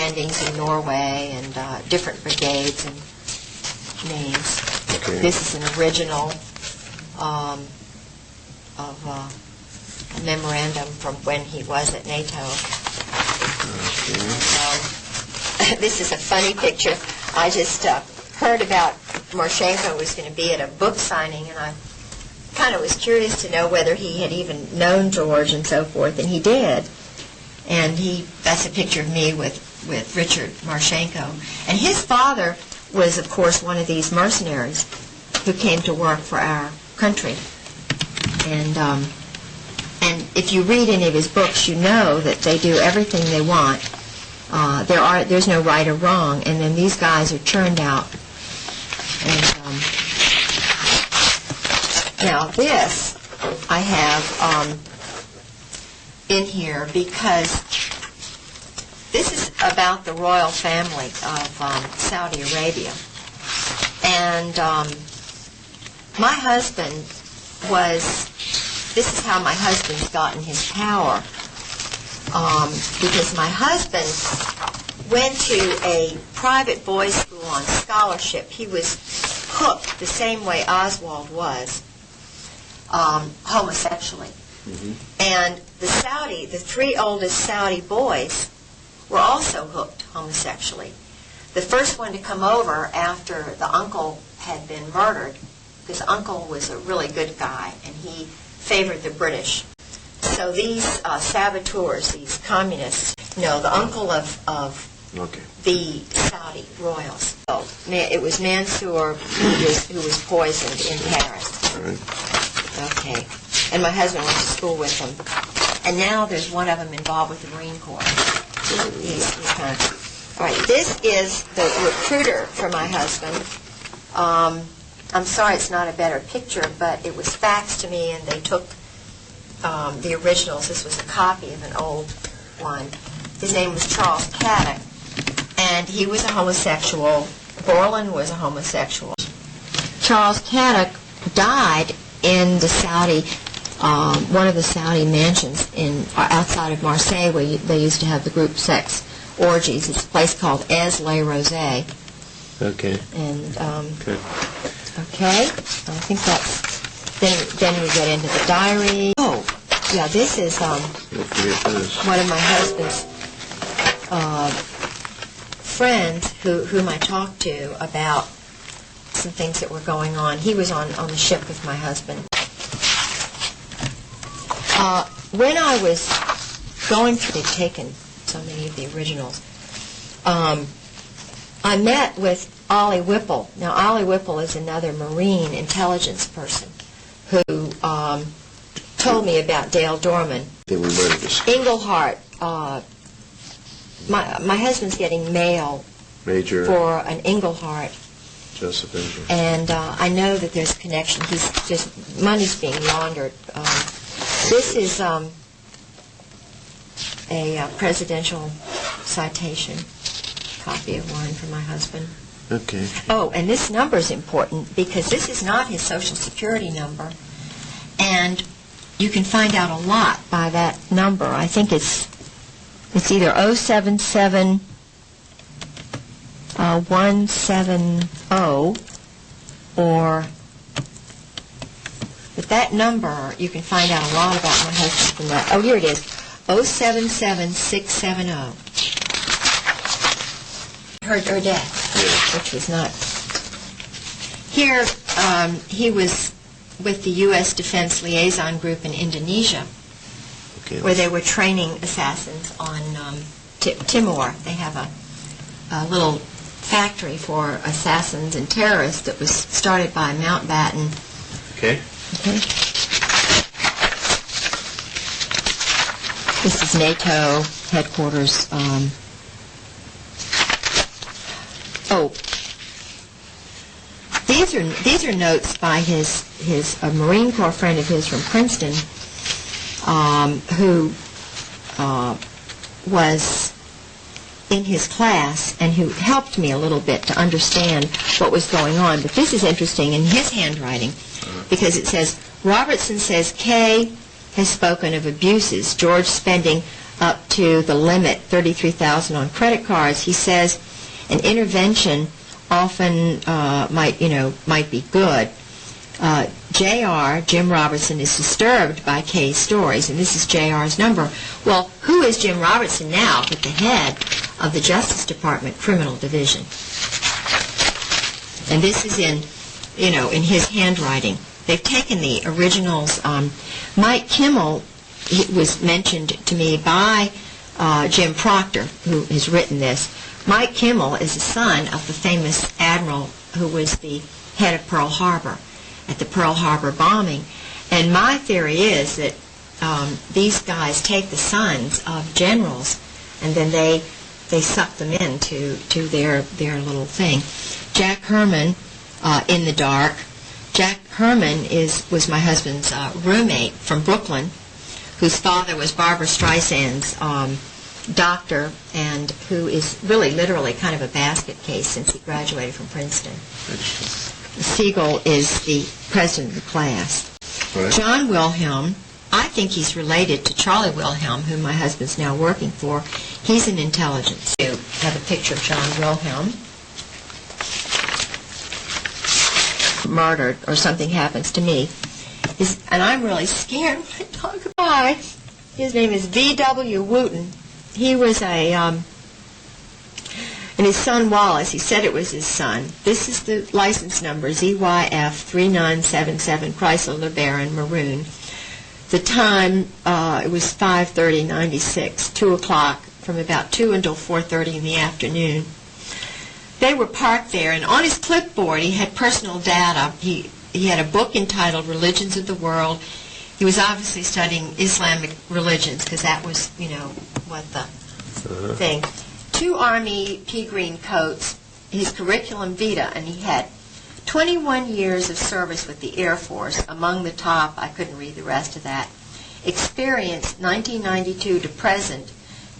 landings in Norway and different brigades and names. Okay. This is an original of a memorandum from when he was at NATO. Okay. This is a funny picture. I just heard about Marchenko was going to be at a book signing, and I kind of was curious to know whether he had even known George and so forth, and he did. And that's a picture of me with Richard Marchenko. And his father was, of course, one of these mercenaries who came to work for our country. And if you read any of his books, you know that they do everything they want. There's no right or wrong, and then these guys are churned out. And now this I have in here because this is about the royal family of Saudi Arabia. And my husband this is how my husband's gotten his power. Because my husband went to a private boys' school on scholarship. He was hooked the same way Oswald was, homosexually. Mm-hmm. And the three oldest Saudi boys were also hooked homosexually. The first one to come over after the uncle had been murdered, because uncle was a really good guy, and he favored the British. So these saboteurs, these communists, the uncle of the Saudi royals. So it was Mansour who was poisoned in Paris. Right. Okay. And my husband went to school with him. And now there's one of them involved with the Marine Corps. All right. This is the recruiter for my husband. I'm sorry it's not a better picture, but it was faxed to me, and they took the originals. This was a copy of an old one. His name was Charles Caddick, and he was a homosexual. Borland was a homosexual. Charles Caddick died in the Saudi, one of the Saudi mansions outside of Marseille, where they used to have the group sex orgies. It's a place called Aix-les-Rosés. Okay. And okay, I think that's. Then we get into the diary. Oh, yeah, this is one of my husband's friends whom I talked to about some things that were going on. He was on the ship with my husband. When I was going through, they've taken so many of the originals, I met with Ollie Whipple. Now, Ollie Whipple is another Marine intelligence person who told me about Dale Dorman. Englehart. My husband's getting mail Major for an Englehart. Joseph Englehart. And I know that there's a connection. Money's being laundered. This is a presidential citation, copy of one for my husband. Okay. Oh, and this number is important because this is not his Social Security number, and you can find out a lot by that number. I think it's either 077 170 or. But that number, you can find out a lot about my husband from that. Oh, here it is, 077670. Her death, which was not. Here, he was with the U.S. Defense Liaison Group in Indonesia, where they were training assassins on Timor. They have a little factory for assassins and terrorists that was started by Mountbatten. Okay. This is NATO headquarters. These are notes by a Marine Corps friend of his from Princeton, who was in his class and who helped me a little bit to understand what was going on. But this is interesting in his handwriting because it says, Robertson says Kay has spoken of abuses, George spending up to the limit, $33,000 on credit cards. He says an intervention often might be good. J.R., Jim Robertson, is disturbed by Kay's stories, and this is J.R.'s number. Well, who is Jim Robertson now but the head of the Justice Department Criminal Division? And this is in his handwriting. They've taken the originals. Mike Kimmel was mentioned to me by Jim Proctor, who has written this. Mike Kimmel is the son of the famous admiral who was the head of Pearl Harbor at the Pearl Harbor bombing. And my theory is that these guys take the sons of generals and then they suck them into their little thing. Jack Herman, in the dark. Jack Herman was my husband's roommate from Brooklyn, whose father was Barbara Streisand's doctor, and who is really literally kind of a basket case since he graduated from Princeton. Siegel is the president of the class. Right. John Wilhelm, I think he's related to Charlie Wilhelm, whom my husband's now working for. He's an intelligence. You have a picture of John Wilhelm. Murdered or something happens to me. And I'm really scared when I talk about it. His name is V.W. Wooten. He was and his son Wallace, he said it was his son. This is the license number, ZYF 3977, Chrysler LeBaron, maroon. The time, it was 5:30:96, 2 o'clock, from about 2 until 4:30 in the afternoon. They were parked there, and on his clipboard he had personal data. He had a book entitled Religions of the World. He was obviously studying Islamic religions, because that was, what the thing. 2 Army pea green coats, his curriculum vitae, and he had 21 years of service with the Air Force. Among the top, I couldn't read the rest of that. Experience, 1992 to present.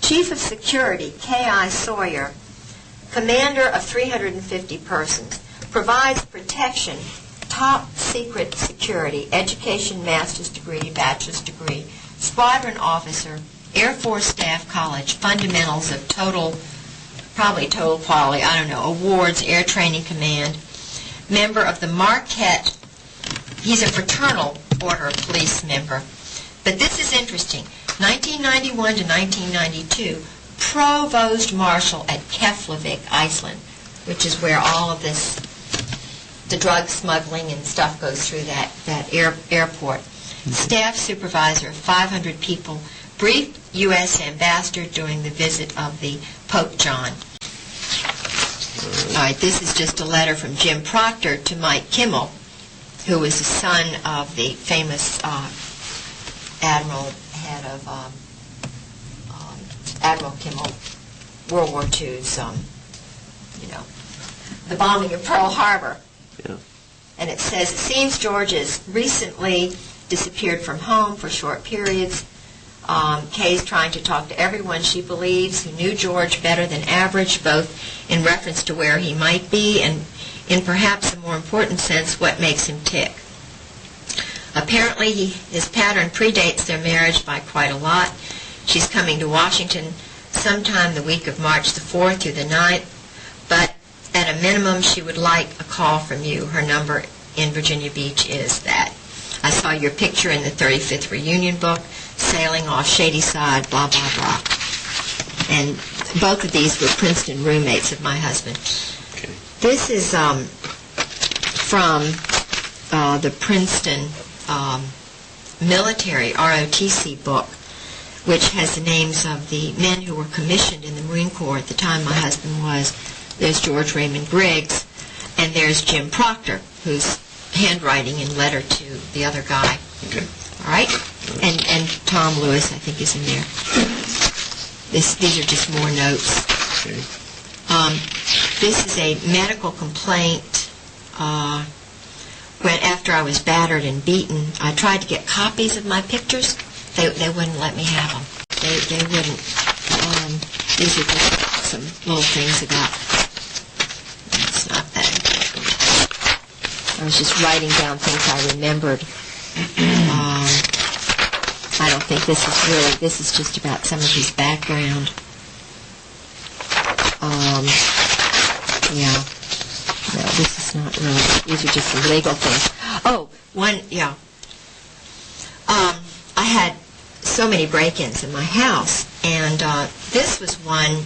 Chief of Security, K.I. Sawyer. Commander of 350 persons. Provides protection, top secret security, education, master's degree, bachelor's degree, squadron officer, Air Force Staff College, fundamentals of probably total quality, I don't know, awards, Air Training Command, member of the Marquette, he's a fraternal order of police member. But this is interesting, 1991 to 1992, Provost Marshal at Keflavik, Iceland, which is where all of this, the drug smuggling and stuff goes through that airport. Staff supervisor, 500 people, brief U.S. ambassador during the visit of the Pope John. All right, this is just a letter from Jim Proctor to Mike Kimmel, who was the son of the famous admiral, head of Admiral Kimmel, World War II's, the bombing of Pearl Harbor. Yeah. And it says, it seems George has recently disappeared from home for short periods. Kay's trying to talk to everyone she believes who knew George better than average, both in reference to where he might be and in perhaps a more important sense, what makes him tick. Apparently, his pattern predates their marriage by quite a lot. She's coming to Washington sometime the week of March the 4th through the 9th, but at a minimum, she would like a call from you. Her number in Virginia Beach is that. I saw your picture in the 35th reunion book, sailing off Shady Side, blah, blah, blah. And both of these were Princeton roommates of my husband. Okay. This is from the Princeton military ROTC book, which has the names of the men who were commissioned in the Marine Corps at the time my husband was. There's George Raymond Griggs, and there's Jim Proctor, whose handwriting and letter to the other guy. Okay. All right? And Tom Lewis, I think, is in there. These are just more notes. Okay. This is a medical complaint. When after I was battered and beaten, I tried to get copies of my pictures. They wouldn't let me have them. They wouldn't. These are just some little things about. It's not that important. I was just writing down things I remembered. I don't think this is just about some of his background. Yeah. No, this is not really. These are just the legal things. Oh, I had so many break-ins in my house, and this was one,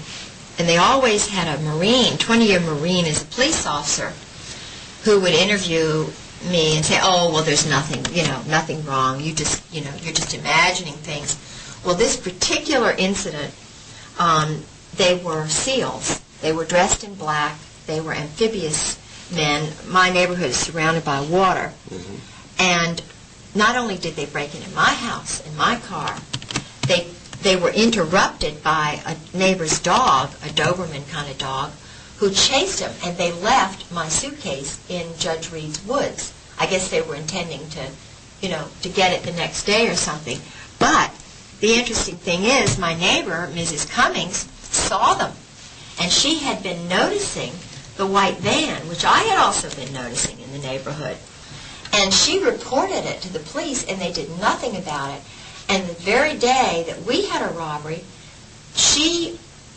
and they always had a Marine, 20-year Marine as a police officer, who would interview me and say, oh, well, there's nothing, nothing wrong. You're just imagining things. Well, this particular incident, they were SEALs. They were dressed in black. They were amphibious men. My neighborhood is surrounded by water. Mm-hmm. And not only did they break into my house, in my car, they were interrupted by a neighbor's dog, a Doberman kind of dog, who chased him, and they left my suitcase in Judge Reed's woods. I guess they were intending to get it the next day or something. But the interesting thing is, my neighbor, Mrs. Cummings, saw them, and she had been noticing the white van, which I had also been noticing in the neighborhood. And she reported it to the police, and they did nothing about it. And the very day that we had a robbery,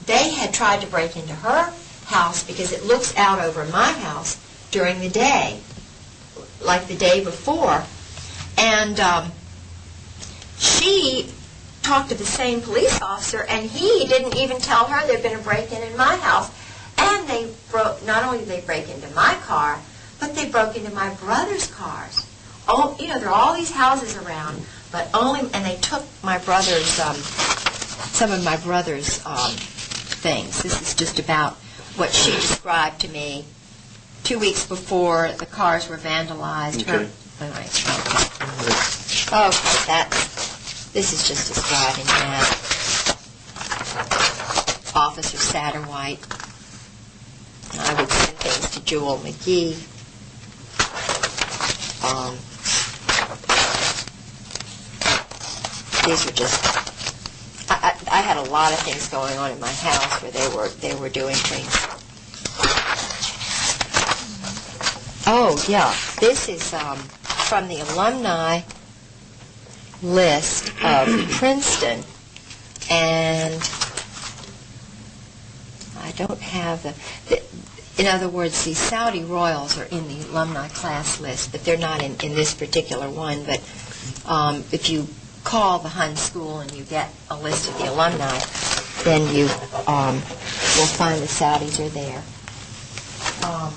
they had tried to break into her house because it looks out over my house during the day, like the day before. And she talked to the same police officer, and he didn't even tell her there'd been a break-in in my house. And not only did they break into my car, but they broke into my brother's cars. Oh, there are all these houses around, and they took my brother's, some of my brother's things. This is just about what she described to me 2 weeks before the cars were vandalized. Okay. This is just describing that. Officer Satterwhite. And I would send things to Jewel McGee. These were just. I had a lot of things going on in my house where they were doing things. Oh yeah, this is from the alumni list of Princeton, and I don't have in other words, the Saudi Royals are in the alumni class list, but they're not in this particular one. But if you call the Hun School and you get a list of the alumni, then you will find the Saudis are there. Now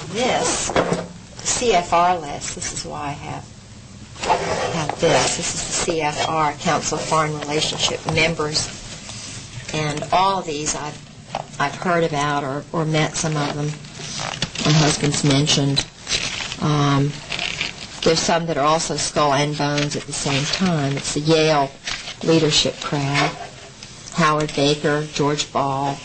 this, the CFR list, this is why I have this. This is the CFR, Council of Foreign Relationship members. And all of these I've heard about or met some of them. My husband's mentioned. There's some that are also skull and bones at the same time. It's the Yale leadership crowd. Howard Baker, George Ball,